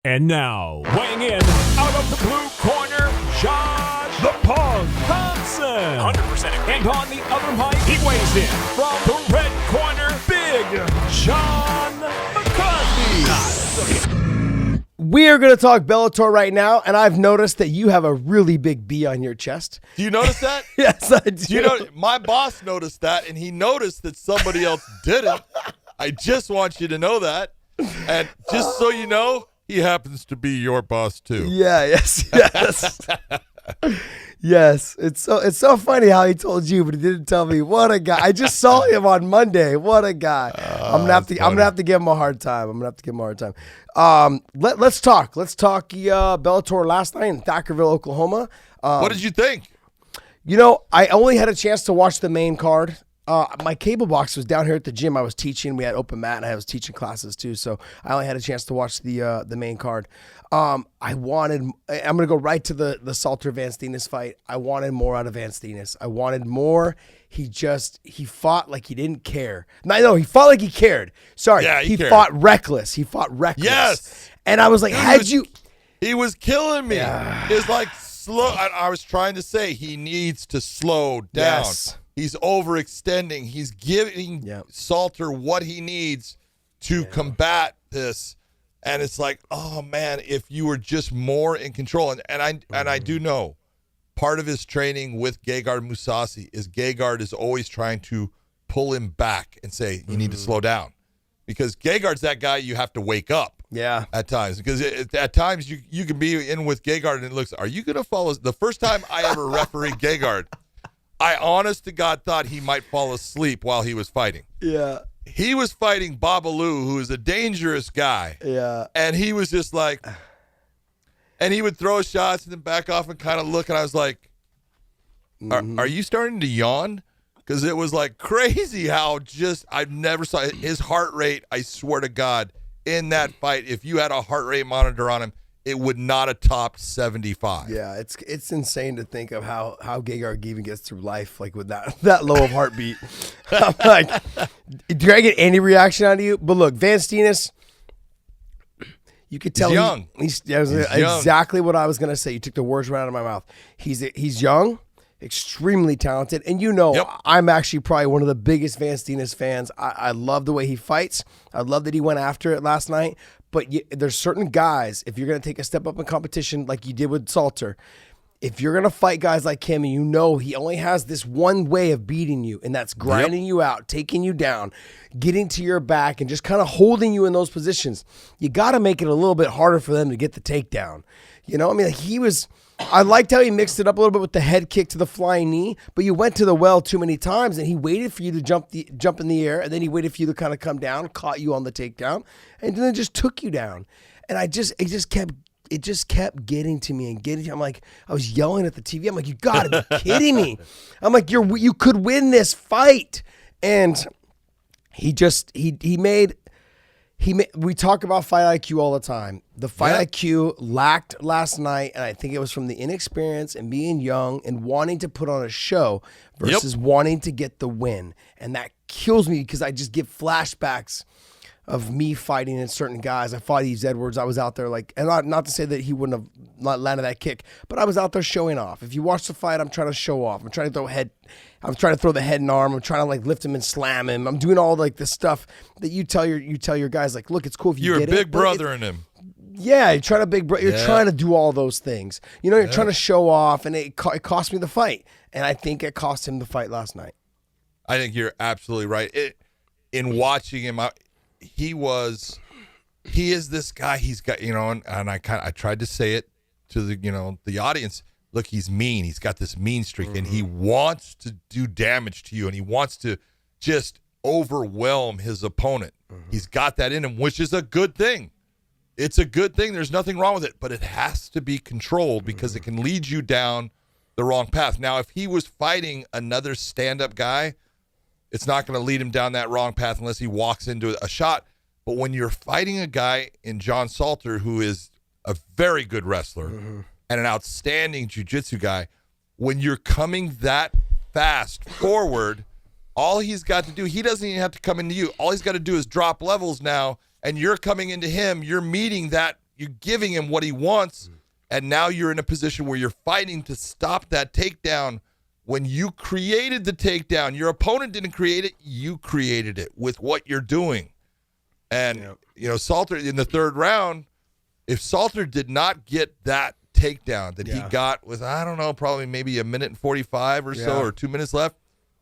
And now, weighing in out of the blue corner, Josh the Pug Thomson. 100% agree. And on the other mic, he weighs in from the red corner, Big John McCarthy. We are going to talk Bellator right now, and I've noticed that you have a really big B on your chest. Do you notice that? Yes, I do. You know, my boss noticed that, and he noticed that somebody else didn't. I just want you to know that. And just so you know, he happens to be your boss too. Yeah, yes. Yes. It's so funny how he told you, but he didn't tell me. What a guy. I just saw him on Monday. What a guy. I'm gonna have to give him a hard time. Let's talk. Let's talk Bellator last night in Thackerville, Oklahoma. What did you think? You know, I only had a chance to watch the main card. My cable box was down here at the gym. I was teaching. We had open mat, and I was teaching classes too. So I only had a chance to watch the main card. I'm going to go right to the Salter Van Seenis fight. I wanted more out of Van Seenis. I wanted more. He fought like he didn't care. No, he fought like he cared. Sorry. Yeah, he cared. Fought reckless. Yes. And I was like, he was killing me. Yeah. It's like slow. I was trying to say he needs to slow down. Yes. He's overextending. He's giving Salter what he needs to combat this. And it's like, oh man, if you were just more in control. And I do know part of his training with Gegard Mousasi is Gegard is always trying to pull him back and say, you need to slow down. Because Gegard's that guy you have to wake up. Yeah. At times. Because at times you can be in with Gegard and it looks, are you going to follow? The first time I ever refereed Gegard, I honest to God thought he might fall asleep while he was fighting. Yeah. He was fighting Babalu, who is a dangerous guy. Yeah. And he was just like, and he would throw shots and then back off and kind of look. And I was like, are you starting to yawn? Because it was like crazy how I've never saw his heart rate. I swear to God, in that fight, if you had a heart rate monitor on him, it would not have topped 75. Yeah, it's insane to think of how Gegard even gets through life like with that low of heartbeat. I'm like, did I get any reaction out of you? But look, Van Seenis, you could tell he's young. He's exactly what I was gonna say. You took the words right out of my mouth. He's young, extremely talented, and I'm actually probably one of the biggest Van Seenis fans. I love the way he fights. I love that he went after it last night. But there's certain guys, if you're going to take a step up in competition like you did with Salter, if you're going to fight guys like him and he only has this one way of beating you, and that's grinding you out, taking you down, getting to your back, and just kind of holding you in those positions, you got to make it a little bit harder for them to get the takedown. You know, I mean, I liked how he mixed it up a little bit with the head kick to the flying knee, but you went to the well too many times, and he waited for you to jump in the air, and then he waited for you to kind of come down, caught you on the takedown, and then just took you down. And it just kept getting to me and getting to me. I'm like, I was yelling at the TV. I'm like, you gotta be kidding me. I'm like, you could win this fight. And we talk about fight IQ all the time. The fight IQ lacked last night, and I think it was from the inexperience and being young and wanting to put on a show versus wanting to get the win. And that kills me because I just get flashbacks of me fighting in certain guys. I fought Yves Edwards. I was out there and not to say that he wouldn't have not landed that kick, but I was out there showing off. If you watch the fight, I'm trying to show off. I'm trying to throw the head and arm. I'm trying to lift him and slam him. I'm doing all the stuff that you tell your guys look, it's cool if you You're get a big brother in him. Yeah, you're trying to You're trying to do all those things. You're trying to show off, and it cost me the fight, and I think it cost him the fight last night. I think you're absolutely right. In watching him, he is this guy. He's got, and I tried to say it to the audience. Look, he's mean. He's got this mean streak, and he wants to do damage to you, and he wants to just overwhelm his opponent. He's got that in him, which is a good thing. It's a good thing. There's nothing wrong with it, but it has to be controlled because it can lead you down the wrong path. Now, if he was fighting another stand-up guy, it's not going to lead him down that wrong path unless he walks into a shot. But when you're fighting a guy in John Salter, who is a very good wrestler and an outstanding jiu-jitsu guy, when you're coming that fast forward, all he's got to do, he doesn't even have to come into you. All he's got to do is drop levels now, and you're coming into him. You're meeting that you're giving him what he wants, and now you're in a position where you're fighting to stop that takedown. When you created the takedown, your opponent didn't create it, you created it with what you're doing. And, Salter in the third round, if Salter did not get that takedown that he got with, I don't know, probably maybe a minute and 45 or so, or 2 minutes left,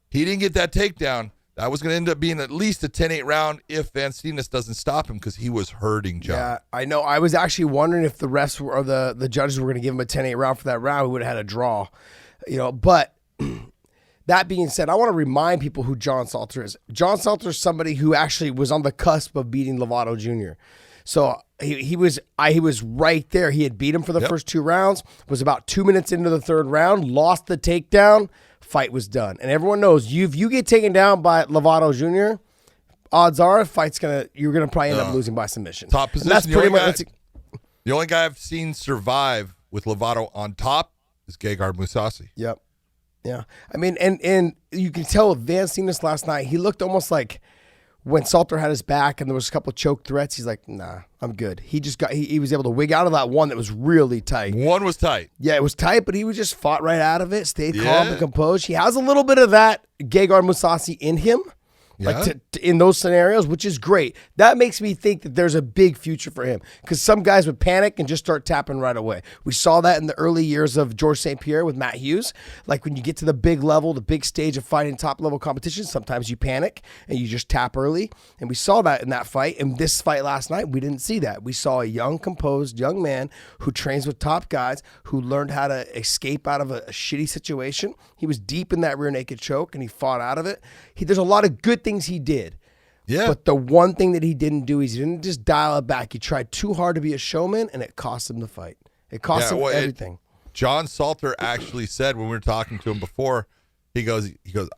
he didn't get that takedown. That was going to end up being at least a 10-8 round if Van Seenis doesn't stop him because he was hurting John. Yeah, I know. I was actually wondering if the refs or the judges were going to give him a 10-8 round for that round. We would have had a draw. But that being said, I want to remind people who John Salter is. John Salter is somebody who actually was on the cusp of beating Lovato Jr. So he was right there. He had beat him for the first 2 rounds, was about 2 minutes into the third round, lost the takedown, fight was done. And everyone knows if you get taken down by Lovato Jr., odds are you're gonna probably end up losing by submission. Top position. And that's pretty much the only guy I've seen survive with Lovato on top is Gegard Mousasi. Yep. Yeah. I mean, and you can tell with Van Seenis last night, he looked almost like when Salter had his back and there was a couple of choke threats, he's like, nah, I'm good. He just he was able to wig out of that one that was really tight. One was tight. Yeah, it was tight, but he was just fought right out of it, stayed calm and composed. He has a little bit of that Gegard Mousasi in him. Like in those scenarios, which is great. That makes me think that there's a big future for him because some guys would panic and just start tapping right away. We saw that in the early years of Georges St. Pierre with Matt Hughes. Like when you get to the big level, the big stage of fighting top level competition, sometimes you panic and you just tap early. And we saw that in that fight. In this fight last night, we didn't see that. We saw a young, composed young man who trains with top guys, who learned how to escape out of a shitty situation. He was deep in that rear naked choke and he fought out of it. There's a lot of good things he did. Yeah. But the one thing that he didn't do is he didn't just dial it back. He tried too hard to be a showman, and it cost him the fight. It cost him everything. John Salter actually said when we were talking to him before, he goes,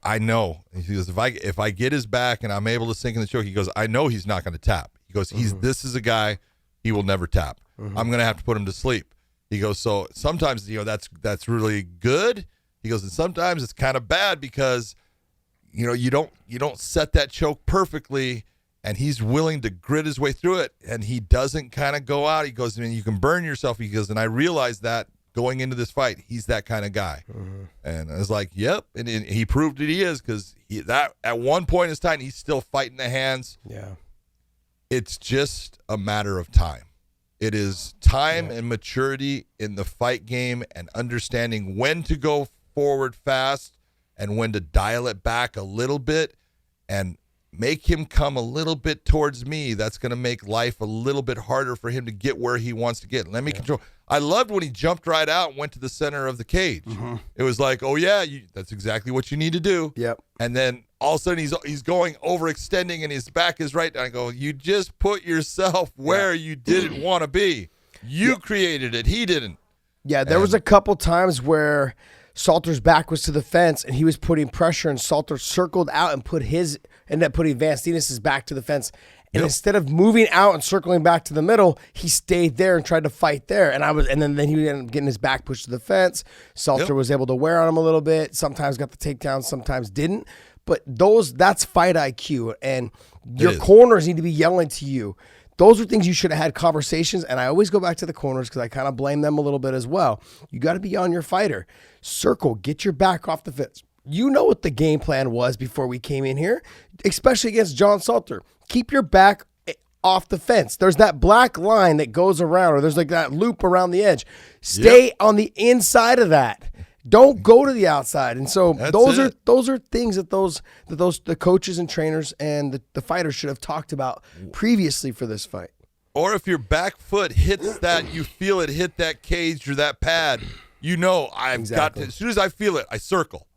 I know. He goes, if I get his back and I'm able to sink in the choke, he goes, I know he's not going to tap. He goes, this is a guy, he will never tap. I'm going to have to put him to sleep. He goes, so sometimes that's really good. He goes, and sometimes it's kind of bad because you don't set that choke perfectly, and he's willing to grit his way through it, and he doesn't kind of go out. He goes, I mean, you can burn yourself. He goes, and I realized that going into this fight, he's that kind of guy. And I was like, yep, and he proved that he is because that at one point in his time, he's still fighting the hands. Yeah, it's just a matter of time. It is time and maturity in the fight game and understanding when to go forward fast and when to dial it back a little bit and make him come a little bit towards me. That's going to make life a little bit harder for him to get where he wants to get. Let me control. I loved when he jumped right out and went to the center of the cage. It was like, oh, yeah, that's exactly what you need to do. Yep. And then all of a sudden he's going overextending and his back is right. And I go, you just put yourself where you didn't want to be. You created it. He didn't. Yeah, there was a couple times where Salter's back was to the fence and he was putting pressure and Salter circled out and ended up putting Van Seenis' back to the fence. And instead of moving out and circling back to the middle, he stayed there and tried to fight there. And then he ended up getting his back pushed to the fence. Salter was able to wear on him a little bit. Sometimes got the takedown, sometimes didn't. But that's fight IQ. And your corners need to be yelling to you. Those are things you should have had conversations, and I always go back to the corners because I kind of blame them a little bit as well. You got to be on your fighter. Circle, get your back off the fence. You know what the game plan was before we came in here, especially against John Salter. Keep your back off the fence. There's that black line that goes around, or there's like that loop around the edge. Stay on the inside of that. Don't go to the outside. And so those are things that the coaches and trainers and the fighters should have talked about previously for this fight. Or if your back foot hits that, you feel it hit that cage or that pad, I've got to, as soon as I feel it, I circle.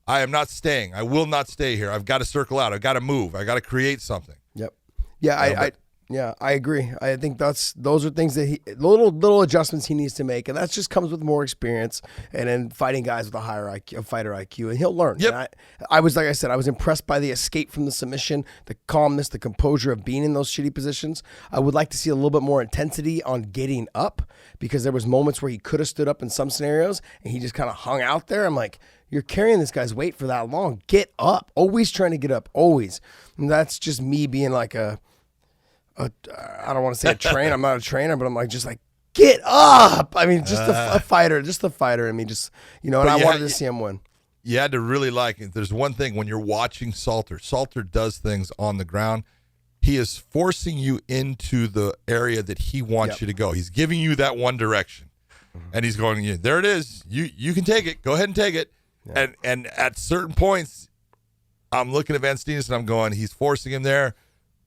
I am not staying. I will not stay here. I've got to circle out. I've got to move. I've got to create something. Yep. Yeah, I agree. I think those are things that little adjustments he needs to make, and that just comes with more experience and then fighting guys with a higher IQ, a fighter IQ, and he'll learn. Yep. I was, like I said, I was impressed by the escape from the submission, the calmness, the composure of being in those shitty positions. I would like to see a little bit more intensity on getting up because there was moments where he could have stood up in some scenarios and he just kind of hung out there. I'm like, you're carrying this guy's weight for that long. Get up. Always trying to get up. Always. And that's just me being like a I don't want to say a trainer. I'm not a trainer, but I'm like, just like, get up. I mean, just a fighter. I mean, just, and I wanted to see him win. You had to really like it. There's one thing when you're watching Salter does things on the ground. He is forcing you into the area that he wants you to go. He's giving you that one direction. And he's going, there it is. You can take it. Go ahead and take it. Yeah. And at certain points, I'm looking at Van Seenis and I'm going, he's forcing him there.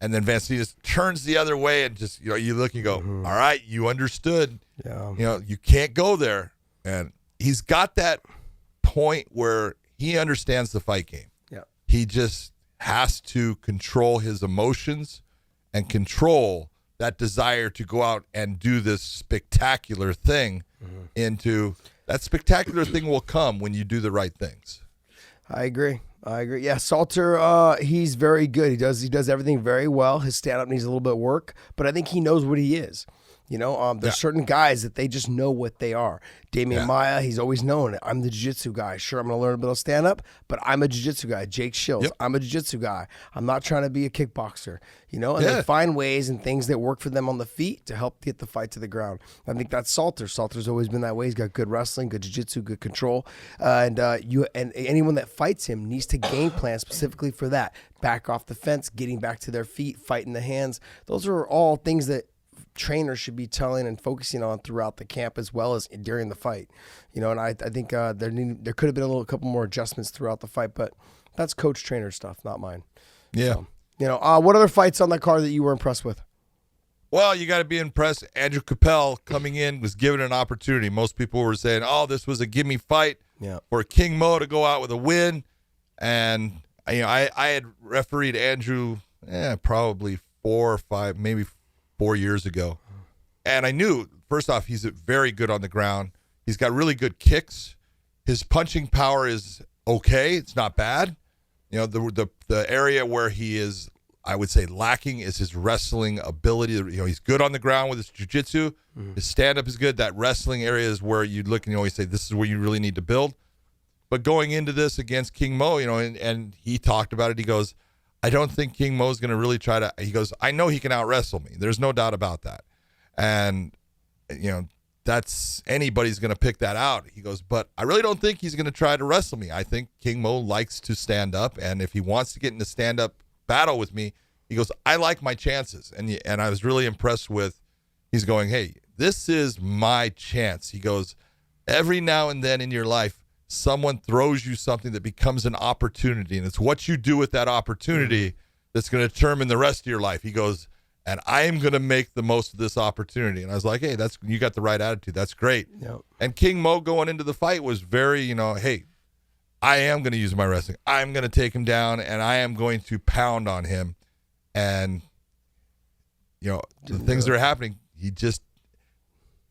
And then Van Seenis turns the other way and just, you look and go, all right, you understood. Yeah. You can't go there. And he's got that point where he understands the fight game. Yeah. He just has to control his emotions and control that desire to go out and do this spectacular thing into that spectacular thing will come when you do the right things. I agree. Yeah, Salter, he's very good. He does everything very well. His stand-up needs a little bit of work, but I think he knows what he is. There's certain guys that they just know what they are. Damian Maia, he's always known it. I'm the jiu-jitsu guy. Sure, I'm going to learn a bit of stand-up, but I'm a jiu-jitsu guy. Jake Shields, I'm a jiu-jitsu guy. I'm not trying to be a kickboxer, and they find ways and things that work for them on the feet to help get the fight to the ground. I think that's Salter. Salter's always been that way. He's got good wrestling, good jiu-jitsu, good control, and anyone that fights him needs to game plan specifically for that. Back off the fence, getting back to their feet, fighting the hands. Those are all things that trainers should be telling and focusing on throughout the camp as well as during the fight, and I think there could have been a couple more adjustments throughout the fight, but that's coach trainer stuff, not mine. Yeah. So, what other fights on that card that you were impressed with? Well, you got to be impressed. Andrew Kapel coming in was given an opportunity. Most people were saying, this was a gimme fight for King Mo to go out with a win. And, I had refereed Andrew probably 4 or 5, maybe 4 years ago. And I knew, first off, he's very good on the ground. He's got really good kicks. His punching power is okay. It's not bad. The area where he is, I would say, lacking is his wrestling ability. He's good on the ground with his jiu-jitsu. His stand-up is good. That wrestling area is where you look and you always say, this is where you really need to build. But going into this against King Mo, and he talked about it. He goes, I don't think King Mo's going to really try to, he goes, I know he can out-wrestle me. There's no doubt about that. And, that's, anybody's going to pick that out. He goes, but I really don't think he's going to try to wrestle me. I think King Mo likes to stand up, and if he wants to get in a stand-up battle with me, he goes, I like my chances. And I was really impressed with, he's going, hey, this is my chance. He goes, every now and then in your life, someone throws you something that becomes an opportunity, and it's what you do with that opportunity that's going to determine the rest of your life. He goes, and I am going to make the most of this opportunity. And I was like, hey, you got the right attitude. That's great. Yep. And King Mo going into the fight was very, hey, I am going to use my wrestling. I'm going to take him down, and I am going to pound on him. And, the things that are happening,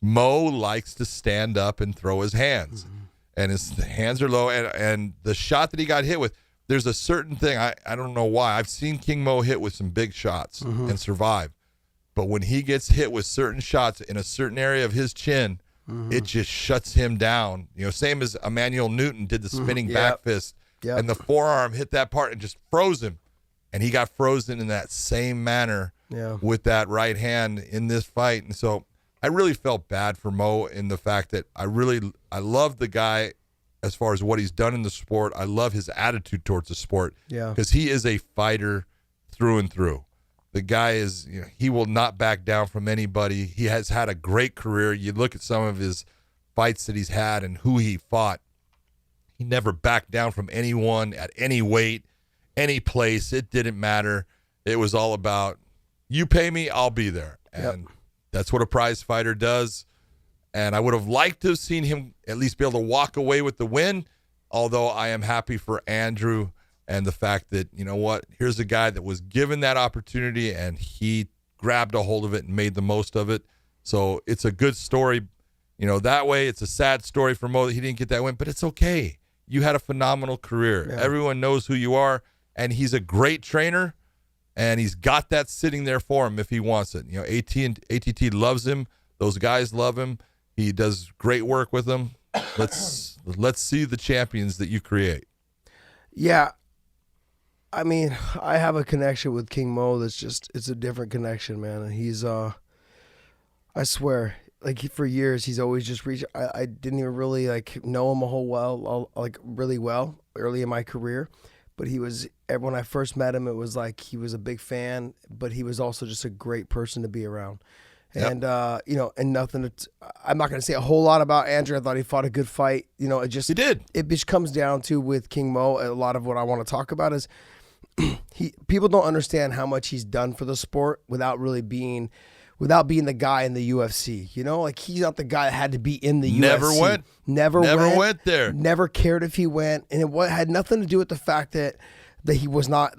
Mo likes to stand up and throw his hands. And his hands are low, and the shot that he got hit with, there's a certain thing, I don't know why. I've seen King Mo hit with some big shots and survive. But when he gets hit with certain shots in a certain area of his chin, it just shuts him down. Same as Emmanuel Newton did the spinning back fist. Yep. And the forearm hit that part and just froze him. And he got frozen in that same manner with that right hand in this fight. And so I really felt bad for Mo in the fact that I love the guy as far as what he's done in the sport. I love his attitude towards the sport because he is a fighter through and through. The guy is, he will not back down from anybody. He has had a great career. You look at some of his fights that he's had and who he fought. He never backed down from anyone at any weight, any place. It didn't matter. It was all about, you pay me, I'll be there. And that's what a prize fighter does. And I would have liked to have seen him at least be able to walk away with the win, although I am happy for Andrew and the fact that, here's a guy that was given that opportunity and he grabbed a hold of it and made the most of it. So it's a good story. That way it's a sad story for Mo that he didn't get that win, but it's okay. You had a phenomenal career. Yeah. Everyone knows who you are, and he's a great trainer, and he's got that sitting there for him if he wants it. ATT loves him. Those guys love him. He does great work with them. Let's see the champions that you create. Yeah. I mean, I have a connection with King Mo that's just, it's a different connection, man. And he's, I swear, like for years, he's always just reached, I didn't even really like know him really well early in my career. But when I first met him, it was like he was a big fan, but he was also just a great person to be around. And, and nothing, I'm not going to say a whole lot about Andrew. I thought he fought a good fight. He did. It just comes down to with King Mo, a lot of what I want to talk about is people don't understand how much he's done for the sport without being the guy in the UFC. Like he's not the guy that had to be in the UFC. Never went there. Never cared if he went. And it had nothing to do with the fact that he was not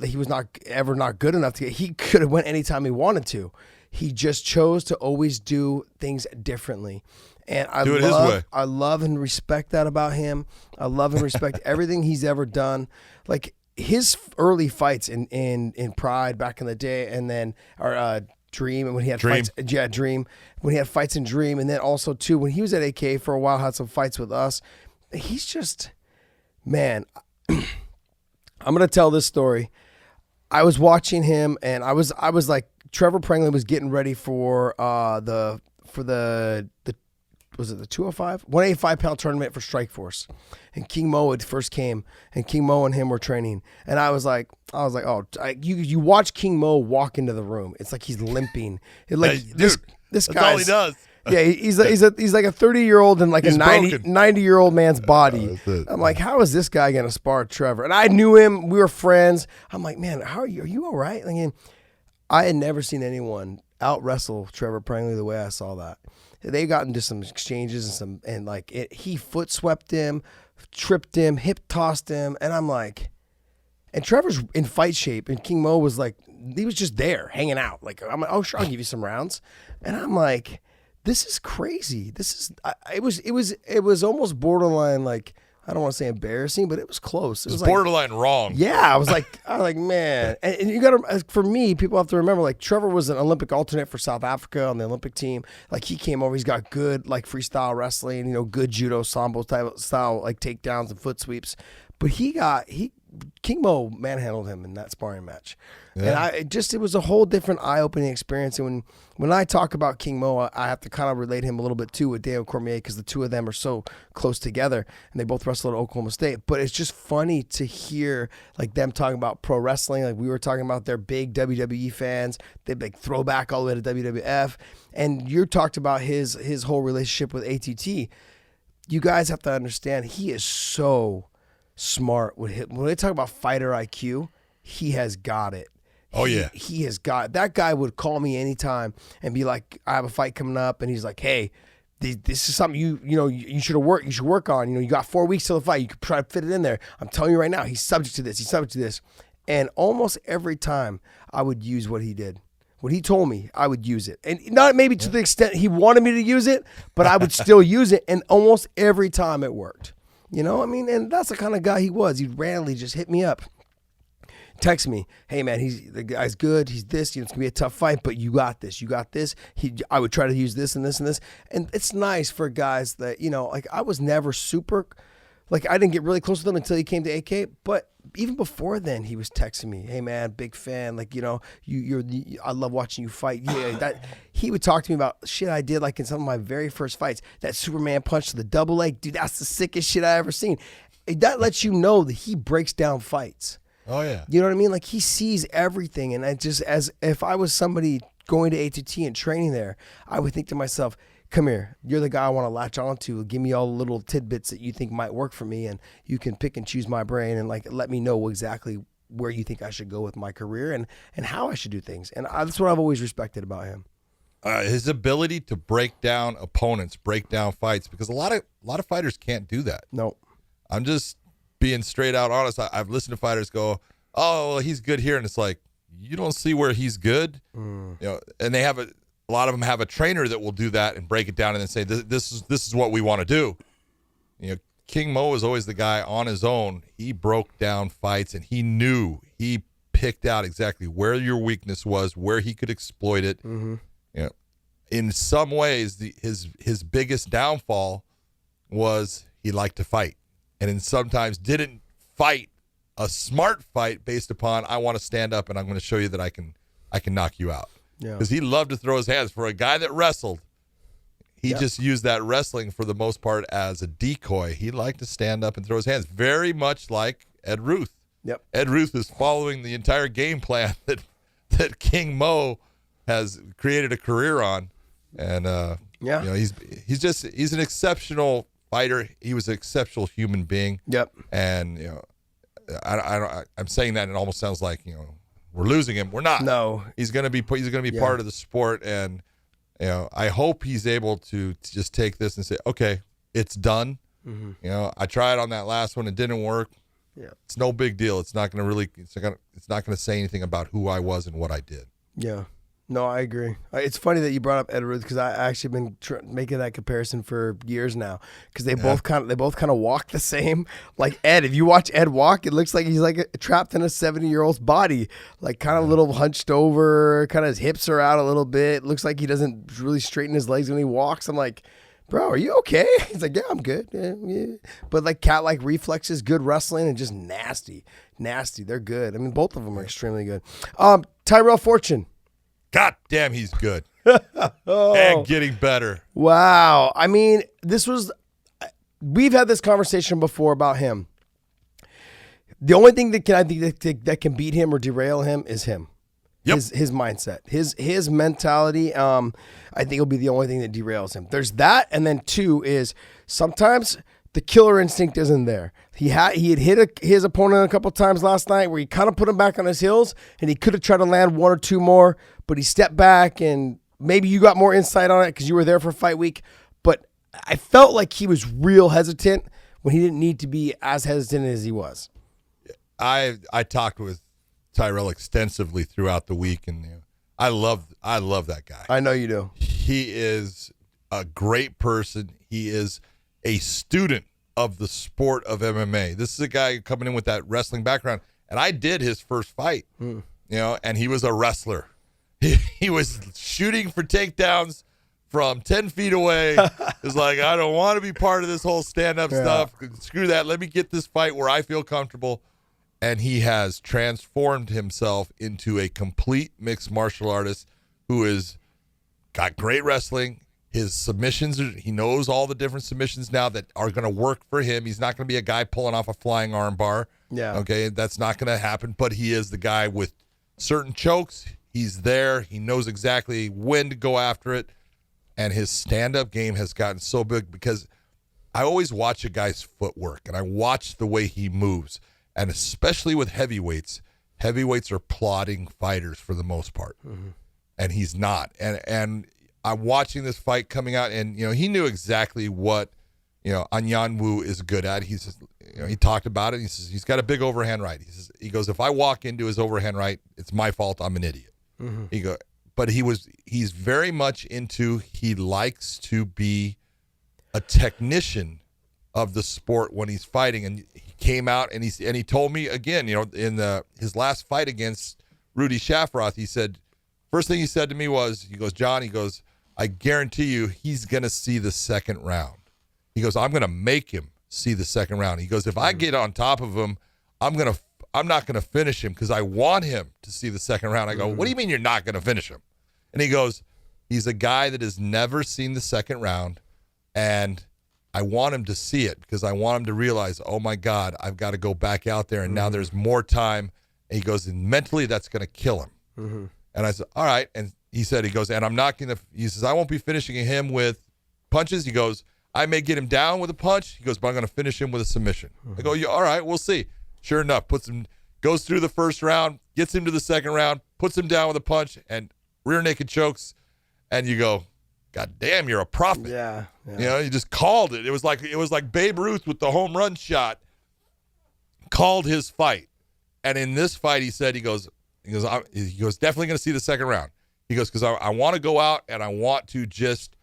ever not good enough to get. He could have went anytime he wanted to. He just chose to always do things differently. And I love and respect that about him. I love and respect everything he's ever done. Like his early fights in Pride back in the day, and then Dream, and when he had fights, Dream, when he had fights in Dream, and then also too when he was at AK for a while, had some fights with us. He's just, man. I'm gonna tell this story. I was watching him, and I was like, Trevor Pranglin was getting ready for the was it the 205 185-pound tournament for Strikeforce, and King Mo had first came, and King Mo and him were training, and I was like, oh, you watch King Mo walk into the room, it's like he's limping. This that's guy, all he does. Yeah, he's like a 30-year-old in like a 90-year-old man's body. I'm like, how is this guy gonna spar Trevor? And I knew him, we were friends. I'm like, man, how are you? Are you all right? I had never seen anyone out wrestle Trevor Pranglin the way I saw that. They got into some exchanges he foot swept him, tripped him, hip tossed him, and I'm like, and Trevor's in fight shape, and King Mo was like, he was just there hanging out. Like, I'm like, oh sure, I'll give you some rounds, and I'm like, this is crazy. It was almost borderline, like, I don't want to say embarrassing, but it was close. It was borderline wrong. Yeah, I was like, man. And you got to, for me, people have to remember, like, Trevor was an Olympic alternate for South Africa on the Olympic team. Like, he came over, he's got good, like, freestyle wrestling, good judo, sambo type style, like, takedowns and foot sweeps. But King Mo manhandled him in that sparring match. Yeah. And it was a whole different eye-opening experience. And when I talk about King Mo, I have to kind of relate him a little bit too with Daniel Cormier, because the two of them are so close together, and they both wrestled at Oklahoma State. But it's just funny to hear like them talking about pro wrestling. Like we were talking about their big WWE fans, they big throwback all the way to WWF. And you talked about his whole relationship with ATT. You guys have to understand, he is so smart with him. When they talk about fighter IQ, he has got it. He has got it. That guy would call me anytime and be like, I have a fight coming up, and he's like, hey, this is something you should work on. You got 4 weeks till the fight. You could try to fit it in there. I'm telling you right now, he's subject to this. And almost every time I would use what he did. What he told me, I would use it. And not maybe to the extent he wanted me to use it, but I would still use it, and almost every time it worked. And that's the kind of guy he was. He'd randomly just hit me up, text me, hey man, the guy's good, he's this, it's gonna be a tough fight, but you got this. I would try to use this and this and this. And it's nice for guys that, like I was never super, like I didn't get really close with him until he came to AK, but even before then he was texting me, hey man, big fan, like, I love watching you fight. Yeah, that he would talk to me about shit I did like in some of my very first fights. That Superman punch to the double leg, dude, that's the sickest shit I ever seen. That lets you know that he breaks down fights. Oh yeah. You know what I mean? Like he sees everything. And I just, as if I was somebody going to ATT and training there, I would think to myself, come here, you're the guy I want to latch onto. Give me all the little tidbits that you think might work for me, and you can pick and choose my brain and like let me know exactly where you think I should go with my career and how I should do things. And that's what I've always respected about him. His ability to break down opponents, break down fights, because a lot of fighters can't do that. No. I'm just being straight out honest. I've listened to fighters go, oh, well, he's good here, and it's like, you don't see where he's good. And they have a lot of them have a trainer that will do that and break it down and then say, this is what we want to do. King Mo is always the guy on his own. He broke down fights, and he picked out exactly where your weakness was, where he could exploit it. Mm-hmm. In some ways, his biggest downfall was he liked to fight, and then sometimes didn't fight a smart fight based upon I want to stand up and I'm going to show you that I can knock you out. Because he loved to throw his hands. For a guy that wrestled, he just used that wrestling for the most part as a decoy. He liked to stand up and throw his hands, very much like Ed Ruth. Yep. Ed Ruth is following the entire game plan that King Mo has created a career on, and he's an exceptional fighter. He was an exceptional human being. Yep. And I'm saying that and it almost sounds like we're losing him. We're not. No. He's gonna be part of the sport, and I hope he's able to just take this and say, okay, it's done. Mm-hmm. I tried on that last one, it didn't work. Yeah, it's no big deal. It's not going to say anything about who I was and what I did. Yeah, no, I agree. It's funny that you brought up Ed Ruth because I actually been making that comparison for years now because they both kind of walk the same. Like Ed, if you watch Ed walk, it looks like he's like trapped in a 70-year-old's body, like kind of a little hunched over, kind of his hips are out a little bit. Looks like he doesn't really straighten his legs when he walks. I'm like, bro, are you okay? He's like, yeah, I'm good. Yeah. But like cat-like reflexes, good wrestling, and just nasty. They're good. I mean, both of them are extremely good. Tyrell Fortune. God damn, he's good. And getting better. Wow. I mean, we've had this conversation before about him. The only thing that can beat him or derail him is him. Yep. His mindset, his mentality. I think will be the only thing that derails him. There's that, and then two is sometimes the killer instinct isn't there. He had hit his opponent a couple times last night where he kind of put him back on his heels, and he could have tried to land one or two more, but he stepped back, and maybe you got more insight on it because you were there for fight week. But I felt like he was real hesitant when he didn't need to be as hesitant as he was. I talked with Tyrell extensively throughout the week, and I love that guy. I know you do. He is a great person. He is a student of the sport of MMA. This is a guy coming in with that wrestling background, and I did his first fight, and he was a wrestler. He was shooting for takedowns from 10 feet away. It's like, I don't want to be part of this whole stand-up stuff. Screw that. Let me get this fight where I feel comfortable. And he has transformed himself into a complete mixed martial artist who is got great wrestling. His submissions, he knows all the different submissions now that are going to work for him. He's not going to be a guy pulling off a flying arm bar. Yeah. Okay, that's not going to happen. But he is the guy with certain chokes. He's there. He knows exactly when to go after it. And his stand-up game has gotten so big because I always watch a guy's footwork, and I watch the way he moves. And especially with heavyweights are plodding fighters for the most part. Mm-hmm. And he's not. And I'm watching this fight coming out, and he knew exactly what An Yan-Woo is good at. He says, he talked about it. He says he's got a big overhand right. He goes, if I walk into his overhand right, it's my fault. I'm an idiot. Mm-hmm. But he's very much into, he likes to be a technician of the sport when he's fighting. And he came out and he told me again, in his last fight against Rudy Shafroth, he said, first thing he said to me was, he goes, John, I guarantee you he's going to see the second round. He goes, I'm going to make him see the second round. He goes, if I get on top of him, I'm not going to finish him because I want him to see the second round. I go, what do you mean you're not going to finish him? And he goes, he's a guy that has never seen the second round, and I want him to see it because I want him to realize, oh my God, I've got to go back out there, and now there's more time. And he goes, and mentally that's going to kill him. Mm-hmm. And I said, all right. And he goes, and I'm not going to, he says, I won't be finishing him with punches. He goes, I may get him down with a punch. He goes, but I'm going to finish him with a submission. Mm-hmm. I go, yeah, all right, we'll see. Sure enough, goes through the first round, gets him to the second round, puts him down with a punch, and rear naked chokes. And you go, God damn, you're a prophet. Yeah. You just called it. It was like Babe Ruth with the home run shot. Called his fight. And in this fight, he said, he goes, definitely going to see the second round. He goes, because I want to go out and I want to just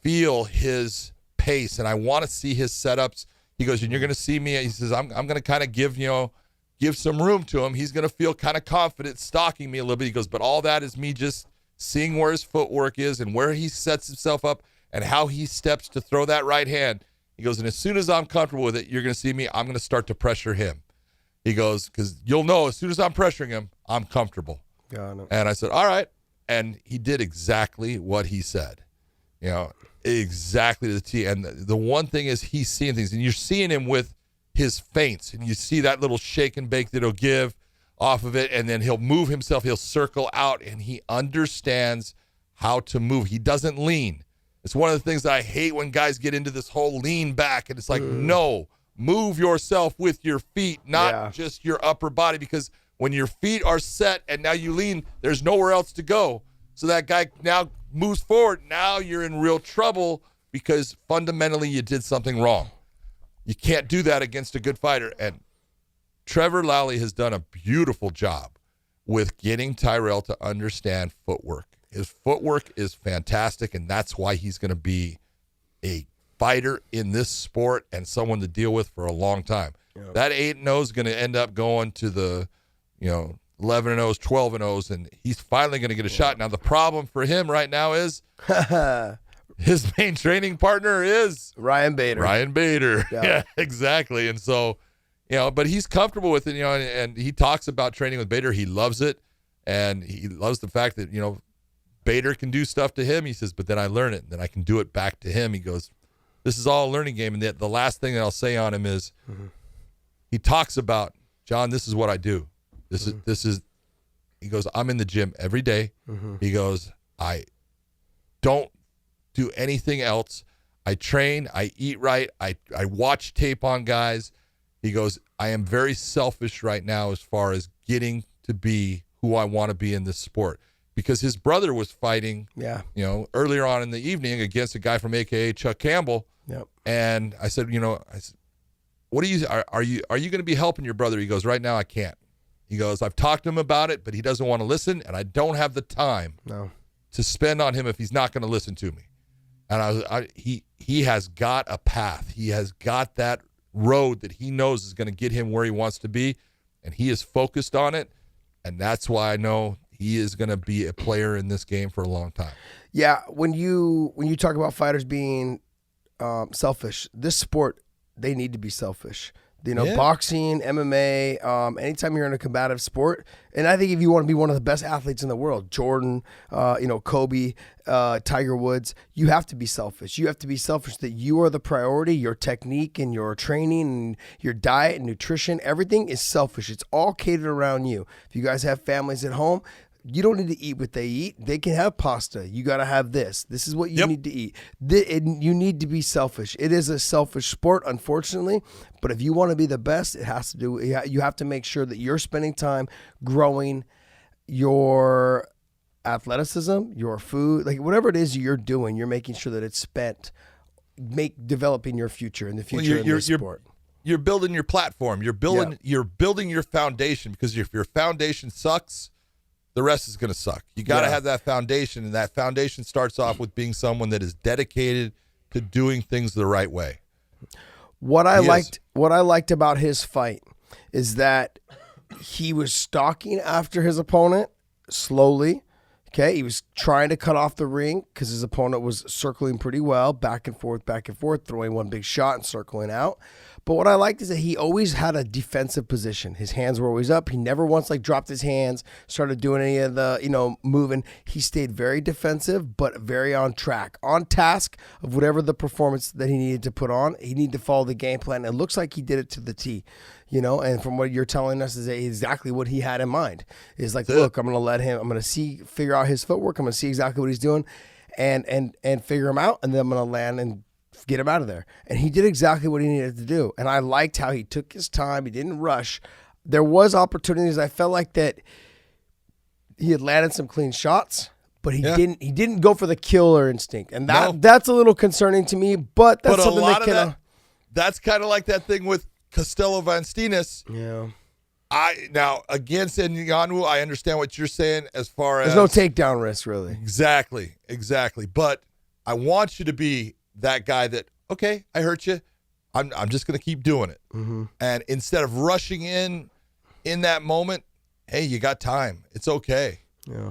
feel his pace and I want to see his setups. He goes, and you're going to see me. He says, I'm going to kind of give some room to him. He's going to feel kind of confident, stalking me a little bit. He goes, but all that is me just seeing where his footwork is and where he sets himself up and how he steps to throw that right hand. He goes, and as soon as I'm comfortable with it, you're going to see me. I'm going to start to pressure him. He goes, because you'll know as soon as I'm pressuring him, I'm comfortable. Got it. And I said, all right. And he did exactly what he said. Exactly to the T. And the one thing is he's seeing things. And you're seeing him with his feints. And you see that little shake and bake that he'll give off of it. And then he'll move himself. He'll circle out. And he understands how to move. He doesn't lean. It's one of the things that I hate when guys get into this whole lean back. And it's like, no, move yourself with your feet, not just your upper body. Because when your feet are set and now you lean, there's nowhere else to go. So that guy now moves forward. Now you're in real trouble because fundamentally you did something wrong. You can't do that against a good fighter. And Trevor Lally has done a beautiful job with getting Tyrell to understand footwork. His footwork is fantastic, and that's why he's going to be a fighter in this sport and someone to deal with for a long time. Yep. That 8-0 is going to end up going to the, 11-0s, 12-0s, and he's finally going to get a shot. Now, the problem for him right now is his main training partner is Ryan Bader. Yeah, exactly. And so, but he's comfortable with it, and he talks about training with Bader. He loves it, and he loves the fact that, Bader can do stuff to him. He says, but then I learn it, and then I can do it back to him. He goes, this is all a learning game. And the last thing that I'll say on him is he talks about, John, this is what I do. This is, he goes, I'm in the gym every day. He goes, I don't do anything else. I train, I eat right. I watch tape on guys. He goes, I am very selfish right now as far as getting to be who I want to be in this sport. Because his brother was fighting, earlier on in the evening against a guy from AKA Chuck Campbell. Yep. And I said, what are you going to be helping your brother? He goes, right now I can't. He goes, I've talked to him about it, but he doesn't want to listen, and I don't have the time to spend on him if he's not going to listen to me. And he has got a path. He has got that road that he knows is going to get him where he wants to be, and he is focused on it, and that's why I know he is going to be a player in this game for a long time. Yeah, when you talk about fighters being selfish, this sport, they need to be selfish. Boxing, MMA, anytime you're in a combative sport, and I think if you want to be one of the best athletes in the world, Jordan, Kobe, Tiger Woods, you have to be selfish. You have to be selfish that you are the priority. Your technique and your training and your diet and nutrition, everything is selfish. It's all catered around you. If you guys have families at home, you don't need to eat what they eat. They can have pasta. You got to have this. This is what you need to eat. You need to be selfish. It is a selfish sport, unfortunately. But if you want to be the best, it has to do. You have to make sure that you're spending time growing your athleticism, your food, like whatever it is you're doing. You're making sure that it's spent, developing your future in the future in this sport. You're building your platform. You're building your foundation, because if your foundation sucks, the rest is going to suck. You got to have that foundation, and that foundation starts off with being someone that is dedicated to doing things the right way. What I liked about his fight is that he was stalking after his opponent slowly. Okay, he was trying to cut off the ring because his opponent was circling pretty well, back and forth, throwing one big shot and circling out. But what I liked is that he always had a defensive position. His hands were always up. He never once dropped his hands, started doing any of the, moving. He stayed very defensive, but very on track, on task of whatever the performance that he needed to put on. He needed to follow the game plan. It looks like he did it to the T, and from what you're telling us is exactly what he had in mind. Is like, look, I'm going to let him, I'm going to figure out his footwork. I'm going to see exactly what he's doing and figure him out. And then I'm going to land and get him out of there. And he did exactly what he needed to do. And I liked how he took his time. He didn't rush. There was opportunities. I felt like that he had landed some clean shots, but he didn't go for the killer instinct. And that's a little concerning to me, but that's something that can that's kind of like that thing with Costello Van Seenis. Yeah. Now against Ngannou, I understand what you're saying as far as there's no takedown risk, really. Exactly. But I want you to be that guy that, okay, I hurt you. I'm just going to keep doing it. Mm-hmm. And instead of rushing in that moment, hey, you got time. It's okay. Yeah.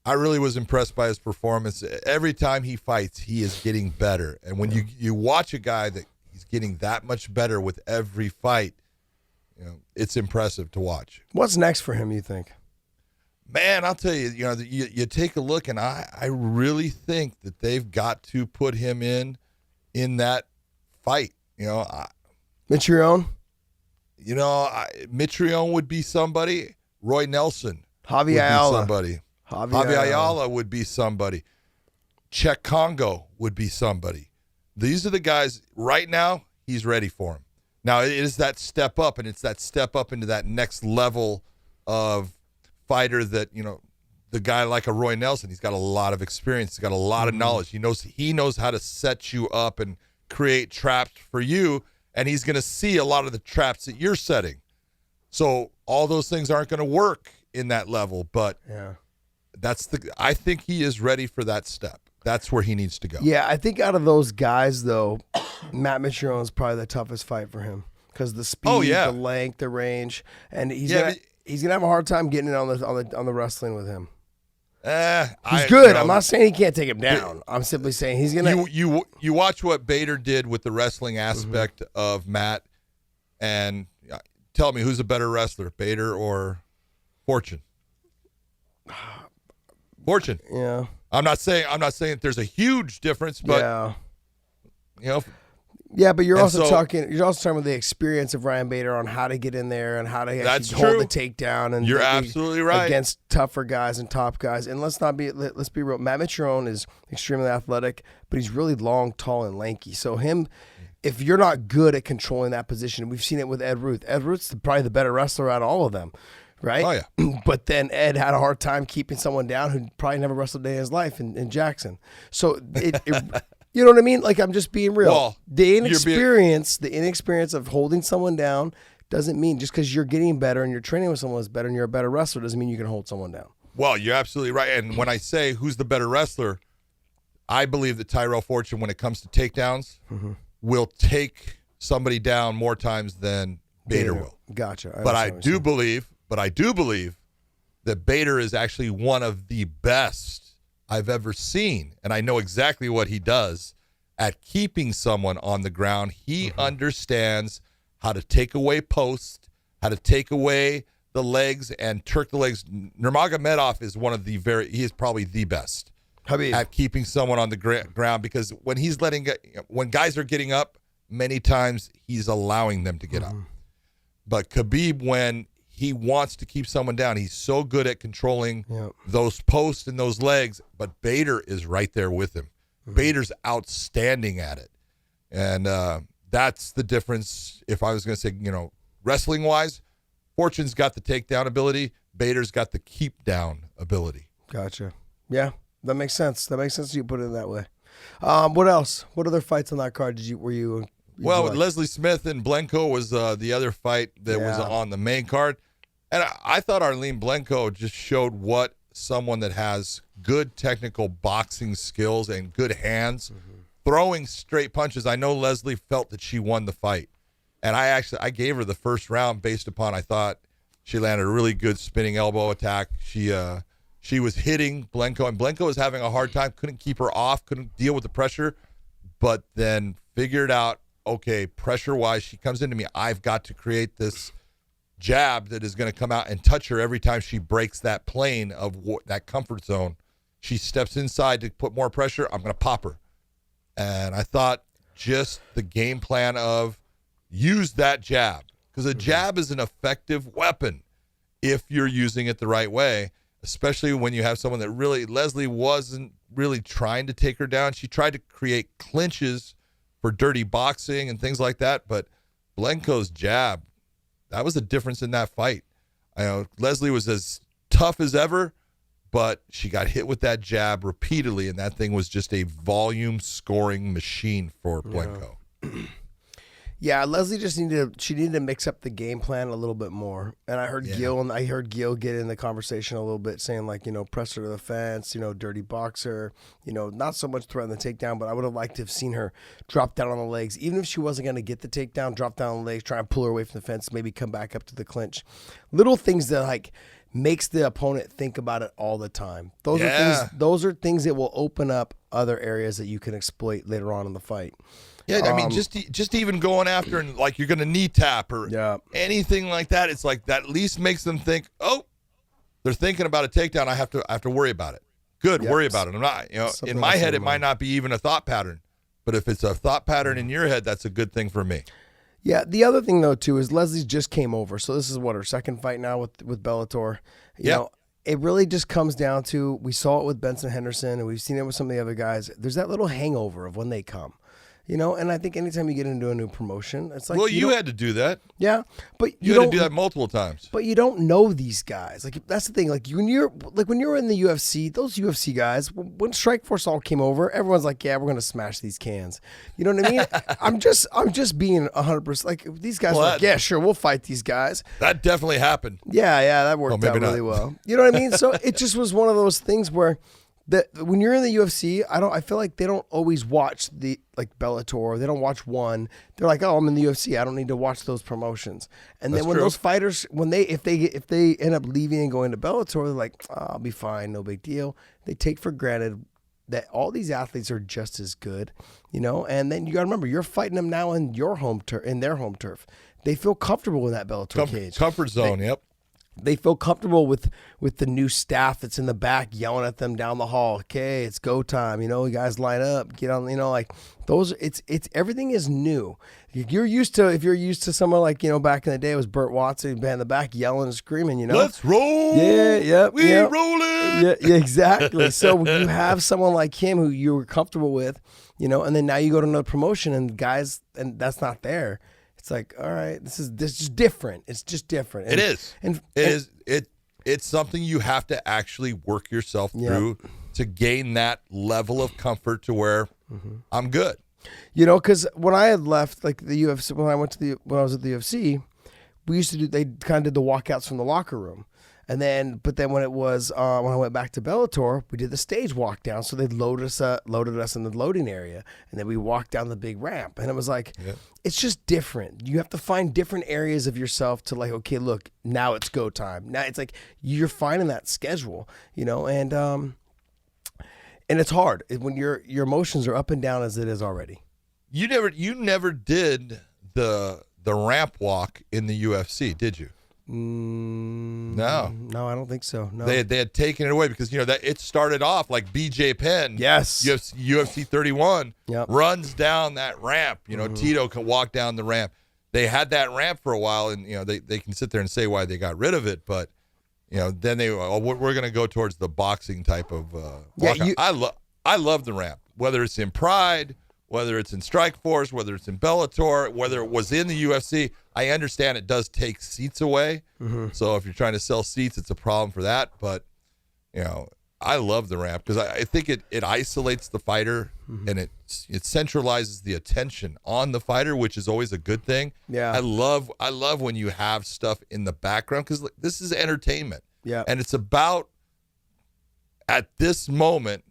I really was impressed by his performance. Every time he fights, he is getting better. And when you watch a guy that he's getting that much better with every fight, it's impressive to watch. What's next for him, you think? Man, I'll tell you, you take a look, and I really think that they've got to put him in that fight. Mitrione? Mitrione would be somebody. Roy Nelson Javi would be Ayala. somebody. Javi Ayala would be somebody. Czech Congo would be somebody. These are the guys right now. He's ready for him. Now it is that step up, and it's that step up into that next level of fighter that the guy like a Roy Nelson. He's got a lot of experience. He's got a lot of knowledge. He knows how to set you up and create traps for you, and he's going to see a lot of the traps that you're setting. So all those things aren't going to work in that level, but I think he is ready for that step. That's where he needs to go. Yeah, I think out of those guys, though, Matt Mitrione is probably the toughest fight for him because the speed, the length, the range, and he's gonna have a hard time getting it on the wrestling with him. He's good. I'm not saying he can't take him down. I'm simply saying he's gonna. You watch what Bader did with the wrestling aspect of Matt, and tell me who's a better wrestler, Bader or Fortune? Fortune. Yeah. I'm not saying that there's a huge difference, but Yeah, but you're also talking about the experience of Ryan Bader on how to get in there and how to actually hold the takedown. And you're absolutely right against tougher guys and top guys. And let's be real. Matt Mitrione is extremely athletic, but he's really long, tall, and lanky. So if you're not good at controlling that position, we've seen it with Ed Ruth. Ed Ruth's probably the better wrestler out of all of them. Right? Oh, yeah. But then Ed had a hard time keeping someone down who probably never wrestled a day in his life in Jackson. So you know what I mean? Like, I'm just being real. Well, the inexperience of holding someone down doesn't mean just because you're getting better and you're training with someone that's better and you're a better wrestler doesn't mean you can hold someone down. Well, you're absolutely right. And when I say who's the better wrestler, I believe that Tyrell Fortune, when it comes to takedowns, will take somebody down more times than Bader will. Gotcha. But I do believe that Bader is actually one of the best I've ever seen, and I know exactly what he does at keeping someone on the ground. He understands how to take away posts, how to take away the legs and turk the legs. Nurmagomedov is he is probably the best at keeping someone on the ground, because when guys are getting up, many times he's allowing them to get up. But Khabib, when he wants to keep someone down, he's so good at controlling those posts and those legs, but Bader is right there with him. Bader's outstanding at it. And that's the difference. If I was going to say, wrestling-wise, Fortune's got the takedown ability. Bader's got the keep down ability. Gotcha. Yeah, that makes sense. That makes sense you put it that way. What else? What other fights on that card were you Well, with Leslie Smith and Blencowe was the other fight that was on the main card. And I thought Arlene Blencowe just showed what someone that has good technical boxing skills and good hands, throwing straight punches. I know Leslie felt that she won the fight. And I gave her the first round based upon, I thought she landed a really good spinning elbow attack. She was hitting Blencowe, and Blencowe was having a hard time, couldn't keep her off, couldn't deal with the pressure, but then figured out, okay, pressure-wise, she comes into me, I've got to create this jab that is going to come out and touch her every time she breaks that plane of that comfort zone. She steps inside to put more pressure, I'm going to pop her. And I thought just the game plan of use that jab, because a jab is an effective weapon if you're using it the right way, especially when you have someone that really, Leslie wasn't really trying to take her down. She tried to create clinches for dirty boxing and things like that, but Blencowe's jab, that was the difference in that fight. I know Leslie was as tough as ever, but she got hit with that jab repeatedly, and that thing was just a volume scoring machine for Blencowe. Yeah, Leslie just needed to mix up the game plan a little bit more. And I heard Gil get in the conversation a little bit, saying like, press her to the fence, dirty boxer, not so much threaten the takedown, but I would have liked to have seen her drop down on the legs, even if she wasn't going to get the takedown, drop down on the legs, try and pull her away from the fence, maybe come back up to the clinch. Little things that makes the opponent think about it all the time. Those are things that will open up other areas that you can exploit later on in the fight. Yeah, I mean, just even going after and like you're going to knee tap or anything like that. It's like that at least makes them think, oh, they're thinking about a takedown. I have to worry about it. Good, worry about it. I'm not, in my head, it might not be even a thought pattern, but if it's a thought pattern in your head, that's a good thing for me. Yeah, the other thing though too is Leslie's just came over, so this is what her second fight now with Bellator. You know, it really just comes down to, we saw it with Benson Henderson, and we've seen it with some of the other guys. There's that little hangover of when they come. And I think anytime you get into a new promotion, it's like, well, you had to do that. Yeah, but you had to do that multiple times. But you don't know these guys. Like, that's the thing. Like, when you're in the UFC, those UFC guys, when Strikeforce all came over, everyone's like, yeah, we're gonna smash these cans. You know what I mean? I'm just being 100%. Like, these guys are like, yeah, sure, we'll fight these guys. That definitely happened. Yeah, that worked out really well. You know what I mean? So it just was one of those things where, that when you're in the UFC, I feel like they don't always watch the Bellator. They don't watch one. They're like, oh, I'm in the UFC. I don't need to watch those promotions. And then when those fighters, if they end up leaving and going to Bellator, they're like, oh, I'll be fine, no big deal. They take for granted that all these athletes are just as good, And then you got to remember, you're fighting them now in your home turf, in their home turf. They feel comfortable in that Bellator cage. Comfort zone. Yep. They feel comfortable with the new staff that's in the back yelling at them down the hall. Okay, it's go time. You guys line up, get on. Like those. It's everything is new. If you're used to someone like back in the day, it was Burt Watson in the back yelling and screaming. Let's roll. We rolling. Yeah, exactly. So when you have someone like him who you were comfortable with, and then now you go to another promotion and guys, and that's not there. It's like, all right, this is just different. It's just different. It is. It's something you have to actually work yourself through to gain that level of comfort to where I'm good. Because when I had left the UFC, when I was at the UFC, we used to do. They kind of did the walkouts from the locker room. But then when it was when I went back to Bellator, we did the stage walk down. So they loaded us in the loading area, and then we walked down the big ramp. And it was like, it's just different. You have to find different areas of yourself to like, okay, look, now it's go time. Now it's like you're finding that schedule, and it's hard when your emotions are up and down as it is already. You never did the ramp walk in the UFC, did you? No, I don't think so. No, they had taken it away because that it started off like BJ Penn. Yes, UFC 31 runs down that ramp. Tito can walk down the ramp. They had that ramp for a while, and they can sit there and say why they got rid of it, but then we're going to go towards the boxing type of. I love the ramp, whether it's in Pride, whether it's in Strikeforce, whether it's in Bellator, whether it was in the UFC. I understand it does take seats away. So if you're trying to sell seats, it's a problem for that. But, I love the ramp because I think it isolates the fighter and it centralizes the attention on the fighter, which is always a good thing. Yeah. I love when you have stuff in the background because this is entertainment. Yeah. And it's about, at this moment,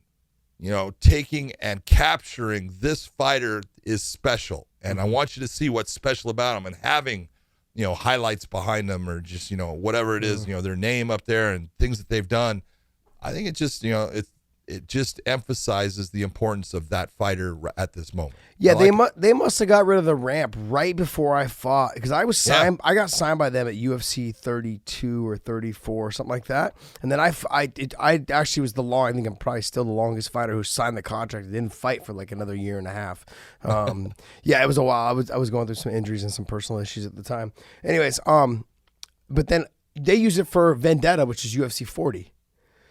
taking and capturing this fighter is special. And I want you to see what's special about him and having, highlights behind them or just, whatever it is, their name up there and things that they've done. I think it just, it just emphasizes the importance of that fighter at this moment. Yeah, they must have got rid of the ramp right before I fought because I was signed. I got signed by them at UFC 32 or 34 or something like that. And then I actually was I think I'm probably still the longest fighter who signed the contract and didn't fight for like another year and a half. Yeah, it was a while. I was going through some injuries and some personal issues at the time. Anyways, but then they used it for Vendetta, which is UFC 40.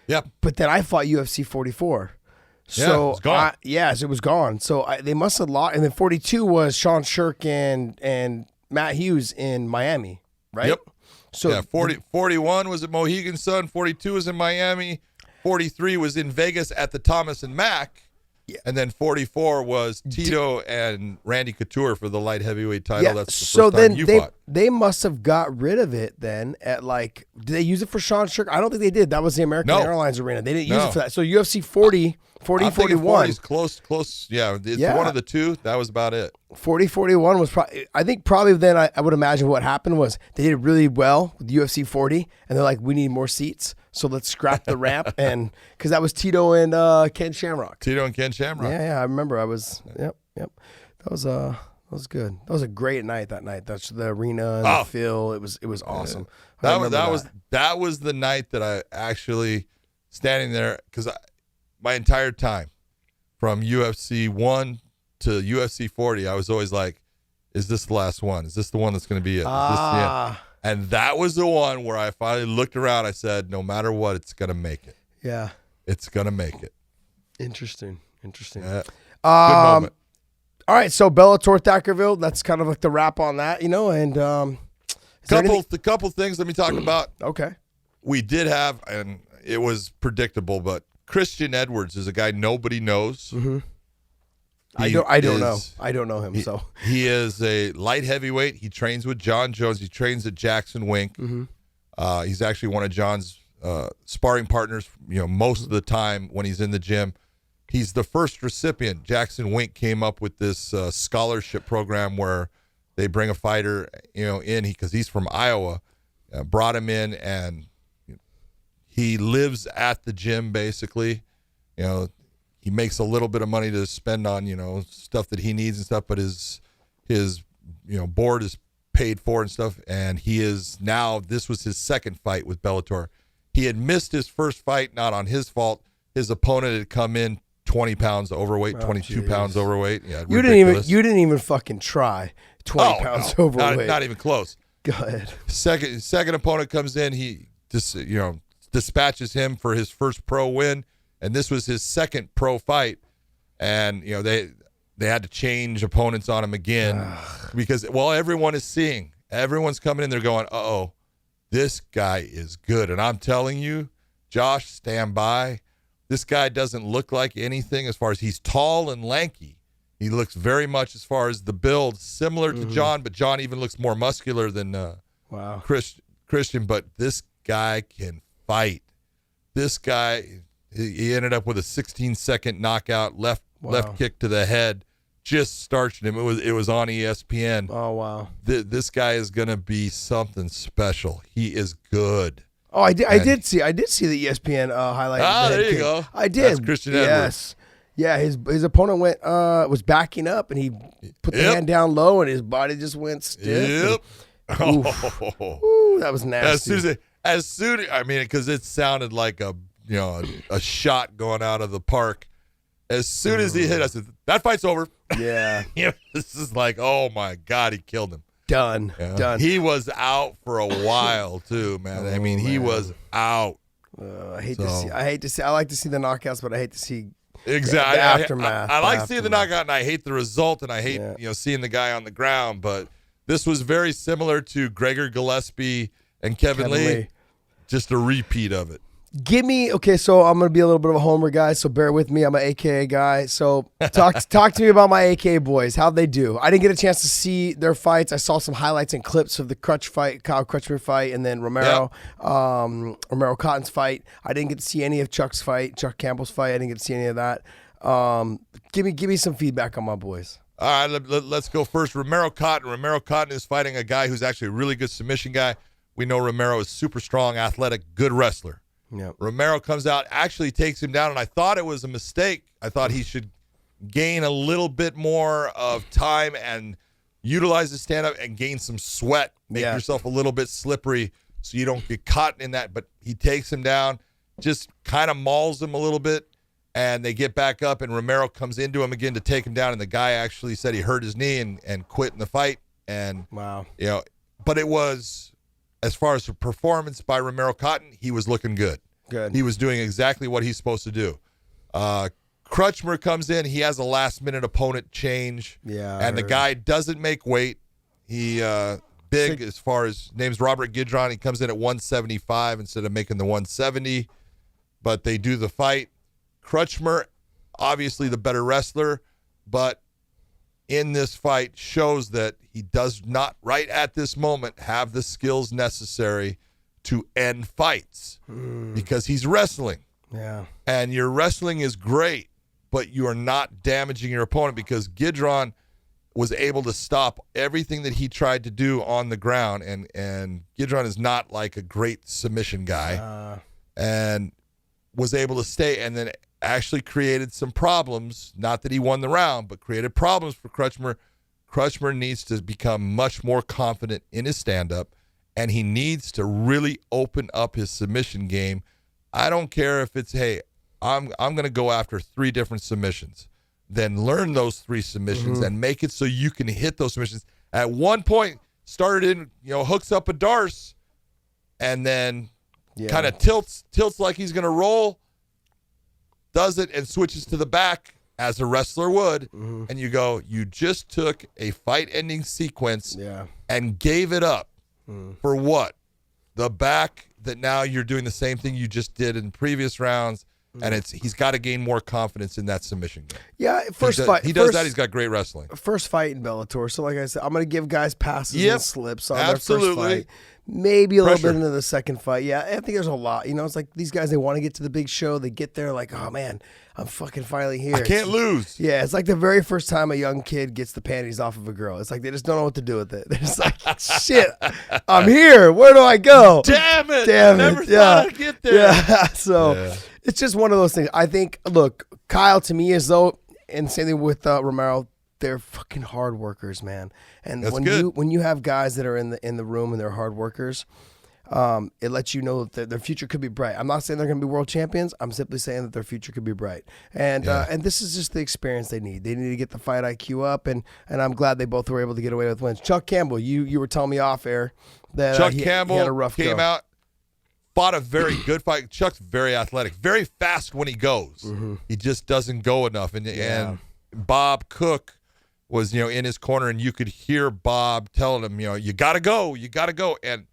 Yep. But then I fought UFC 44. So it was gone. It was gone. So they must have lost. And then 42 was Sean Shirk and Matt Hughes in Miami, right? Yep. So 41 was at Mohegan Sun. 42 was in Miami. 43 was in Vegas at the Thomas and Mack. And then 44 was Tito and Randy Couture for the light heavyweight title. Yeah. That's the So first then time you fought. they must have got rid of it then at like, did they use it for Sean Strickland? I don't think they did. That was the American Airlines Arena. They didn't use it for that. So UFC 40, 41. 40 is close. Yeah, it's one of the two. That was about it. 40-41 was probably, I think probably then I would imagine what happened was they did really well with UFC 40 and they're like, we need more seats. So let's scrap the ramp. And because that was Tito and Ken Shamrock. Tito and Ken Shamrock. Yeah, I remember. Yep. That was good. That was a great night that night. That's the arena and the feel. It was awesome. That was the night that I actually standing there because my entire time from UFC 1 to UFC 40, I was always like, is this the last one? Is this the one that's going to be it? And that was the one where I finally looked around. I said, no matter what, it's going to make it. Yeah. It's going to make it. Interesting. Good moment. All right, so Bellator Thackerville, that's kind of like the wrap on that, and the couple things let me talk about. Okay. We did have, and it was predictable, but Christian Edwards is a guy nobody knows. Mm-hmm. I don't know. I don't know him. He is a light heavyweight. He trains with John Jones. He trains at Jackson Wink. Mm-hmm. He's actually one of John's sparring partners. Most of the time when he's in the gym. He's the first recipient. Jackson Wink came up with this scholarship program where they bring a fighter, in because he's from Iowa. Brought him in, and he lives at the gym basically. He makes a little bit of money to spend on stuff that he needs and stuff, but his board is paid for and stuff. And he is now. This was his second fight with Bellator. He had missed his first fight, not on his fault. His opponent had come in 20 pounds overweight, 22 pounds overweight. Yeah, you didn't even fucking try 20 pounds overweight. Not even close. Go ahead. Second opponent comes in. He just dispatches him for his first pro win, and this was his second pro fight. And they had to change opponents on him again because everyone is seeing. Everyone's coming in. They're going, uh-oh, this guy is good. And I'm telling you, Josh, stand by. This guy doesn't look like anything as far as he's tall and lanky. He looks very much as far as the build similar to John, but John even looks more muscular than Christian. But this guy can fight. This guy, he ended up with a 16-second knockout left kick to the head, just starched him. It was on ESPN. Oh wow! This guy is gonna be something special. He is good. Oh, I did see the ESPN highlight. There you go. I did. That's Christian Edwards. Yeah, his opponent was backing up, and he put the hand down low, and his body just went stiff. Yep. Ooh, that was nasty. As soon I mean, because it sounded like a shot going out of the park. As soon as he hit, I said, "That fight's over." Yeah. This is like, oh my God, he killed him. Done. He was out for a while too, man. He was out. I hate to see. I like to see the knockouts, but I hate to see exactly the aftermath. I like seeing the knockout, and I hate the result, and I hate seeing the guy on the ground. But this was very similar to Gregor Gillespie and Kevin Lee, just a repeat of it. So I'm going to be a little bit of a homer guy, so bear with me. I'm an AKA guy. So talk to me about my AKA boys. How'd they do? I didn't get a chance to see their fights. I saw some highlights and clips of the Kyle Crutchmer fight, and then Romero Cotton's fight. I didn't get to see any of Chuck Campbell's fight. I didn't get to see any of that. Give me some feedback on my boys. All right, let's go first. Romero Cotton. Romero Cotton is fighting a guy who's actually a really good submission guy. We know Romero is super strong, athletic, good wrestler. Yep. Romero comes out, actually takes him down, and I thought it was a mistake. I thought he should gain a little bit more of time and utilize his stand-up and gain some sweat. Make yourself a little bit slippery so you don't get caught in that. But he takes him down, just kind of mauls him a little bit, and they get back up, and Romero comes into him again to take him down, and the guy actually said he hurt his knee and quit in the fight. And wow. But it was, as far as the performance by Romero Cotton, he was looking good. He was doing exactly what he's supposed to do. Crutchmer comes in. He has a last-minute opponent change. And the guy doesn't make weight. He big as far as name's Robert Gidron. He comes in at 175 instead of making the 170. But they do the fight. Crutchmer obviously the better wrestler, but in this fight shows that he does not, right at this moment, have the skills necessary to end fights because he's wrestling. Yeah. And your wrestling is great, but you are not damaging your opponent because Gidron was able to stop everything that he tried to do on the ground. And Gidron is not like a great submission guy and was able to stay and then actually created some problems. Not that he won the round, but created problems for Crutchmer. Crutchmer needs to become much more confident in his stand-up, and he needs to really open up his submission game. I don't care if it's, hey, I'm going to go after 3 different submissions. Then learn those 3 submissions and make it so you can hit those submissions. At one point, started in, hooks up a Darce and then kind of tilts like he's going to roll, does it and switches to the back as a wrestler would. And you go, you just took a fight-ending sequence and gave it up for what? The back that now you're doing the same thing you just did in previous rounds. And he's got to gain more confidence in that submission game. Yeah, fight. He does that. He's got great wrestling. First fight in Bellator. So, like I said, I'm going to give guys passes and slips on their first fight. Maybe a little bit into the second fight. Yeah, I think there's a lot. It's like these guys, they want to get to the big show. They get there like, oh, man, I'm fucking finally here. I can't lose. Yeah, it's like the very first time a young kid gets the panties off of a girl. It's like they just don't know what to do with it. They're just like, shit, I'm here. Where do I go? Damn it. Never thought I'd get there. Yeah, so it's just one of those things. I think, look, Kyle, to me, is though, and same thing with Romero, they're fucking hard workers, man. And when you have guys that are in the room and they're hard workers, it lets you know that their future could be bright. I'm not saying they're going to be world champions. I'm simply saying that their future could be bright. And this is just the experience they need. They need to get the fight IQ up, and I'm glad they both were able to get away with wins. Chuck Campbell, you were telling me off air that Chuck he Campbell had a rough came out, fought a very good fight. Chuck's very athletic, very fast when he goes. He just doesn't go enough. And Bob Cook was, in his corner, and you could hear Bob telling him, you got to go. And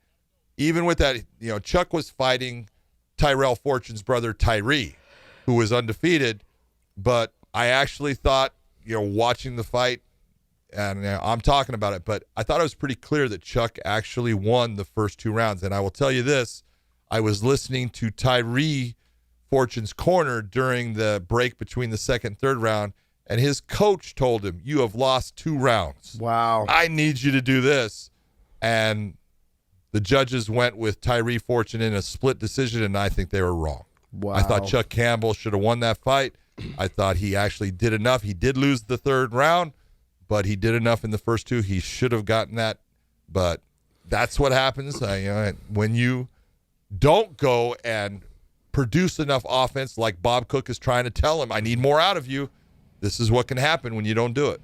even with that, Chuck was fighting Tyrell Fortune's brother, Tyree, who was undefeated. But I actually thought, watching the fight, and I'm talking about it, but I thought it was pretty clear that Chuck actually won the first 2 rounds. And I will tell you this, I was listening to Tyree Fortune's corner during the break between the second and third round, and his coach told him, you have lost 2 rounds. Wow. I need you to do this. And the judges went with Tyree Fortune in a split decision, and I think they were wrong. Wow. I thought Chuck Campbell should have won that fight. I thought he actually did enough. He did lose the 3rd round, but he did enough in the first 2. He should have gotten that. But that's what happens when you don't go and produce enough offense like Bob Cook is trying to tell him, I need more out of you. This is what can happen when you don't do it.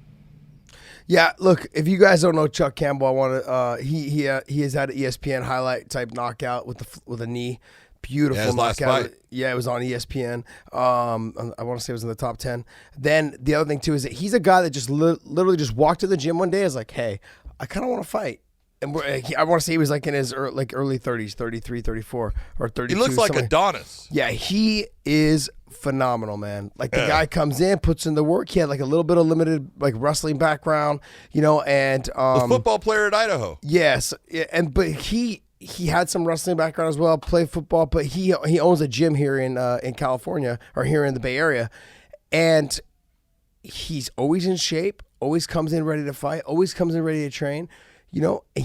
Yeah, look, if you guys don't know Chuck Campbell, I want to. He has had an ESPN highlight type knockout with a knee, beautiful last knockout. fight. Yeah, it was on ESPN. I want to say it was in the top 10. Then the other thing too is that he's a guy that just literally just walked to the gym one day. And is like, hey, I kind of want to fight. And I want to say he was like in his early 30s, 33, 34, or 32. He looks like Adonis. Yeah, he is phenomenal, man. Like the guy comes in, puts in the work. He had like a little bit of limited like wrestling background, and the football player at Idaho. Yes, but he had some wrestling background as well. Played football, but he owns a gym here in California or here in the Bay Area, and he's always in shape. Always comes in ready to fight. Always comes in ready to train. He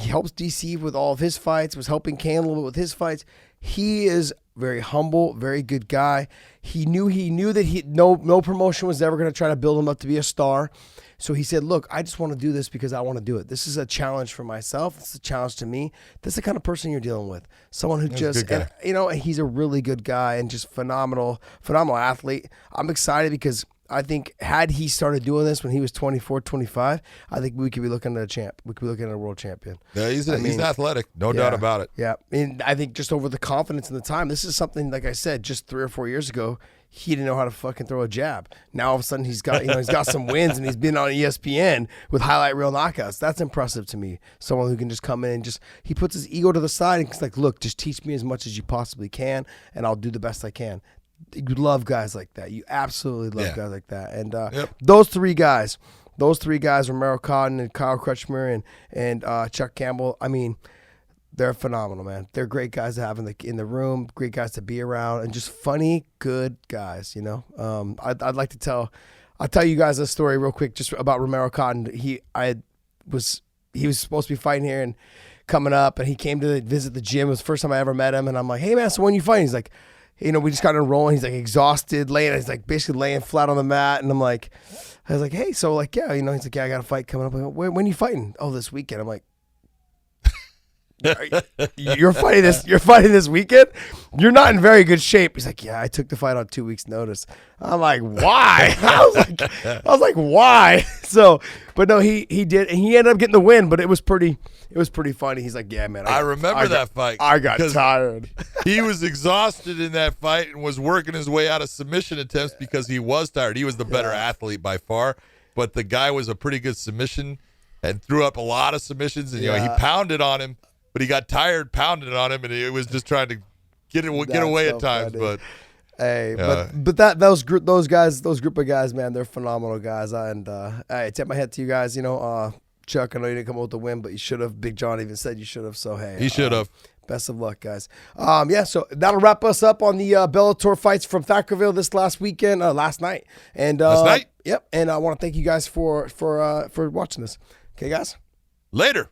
helps DC with all of his fights, was helping Kane a little bit with his fights. He is very humble, very good guy. He knew that no promotion was ever going to try to build him up to be a star. So he said, look, I just want to do this because I want to do it. This is a challenge for myself. It's a challenge to me. That's the kind of person you're dealing with. Someone who and he's a really good guy and just phenomenal athlete. I'm excited because I think had he started doing this when he was 24, 25, I think we could be looking at a champ. We could be looking at a world champion. Yeah, he's athletic, no doubt about it. Yeah, and I think just over the confidence and the time, this is something, like I said, just 3 or 4 years ago, he didn't know how to fucking throw a jab. Now all of a sudden he's got he's got some wins and he's been on ESPN with highlight reel knockouts. That's impressive to me. Someone who can just come in and he puts his ego to the side and he's like, look, just teach me as much as you possibly can and I'll do the best I can. You love guys like that. You absolutely love guys like that. And those three guys, Romero Cotton and Kyle Crutchmer and Chuck Campbell, I mean, they're phenomenal, man. They're great guys to have in the room, great guys to be around, and just funny, good guys, you know. I'd like to I'll tell you guys a story real quick just about Romero Cotton. He was supposed to be fighting here and coming up, and he came to visit the gym. It was the first time I ever met him, and I'm like, hey, man, so when you fighting? He's like, you know, we just got in rolling. He's like exhausted, he's like basically laying flat on the mat, and I was like, hey, so like, yeah, you know, he's like, yeah, I got a fight coming up. I'm like, when are you fighting? Oh, this weekend. I'm like, you're fighting this weekend? You're not in very good shape. He's like, yeah, I took the fight on 2 weeks notice. I'm like, why? I was like, why? So, but no, he did, and he ended up getting the win, but it was pretty funny. He's like, yeah, man, I remember that fight. I got tired. He was exhausted in that fight and was working his way out of submission attempts because he was tired. He was the better athlete by far, but the guy was a pretty good submission and threw up a lot of submissions, and you know, he pounded on him. But he got tired pounding on him, and he was just trying to get away at times. Funny. But hey, but those group of guys, man, they're phenomenal guys. And I tip my hat to you guys. You know, Chuck, I know you didn't come out with the win, but you should have. Big John even said you should have. So hey, he should have. Best of luck, guys. So that'll wrap us up on the Bellator fights from Thackerville this last night. And last night. Yep. And I want to thank you guys for watching this. Okay, guys. Later.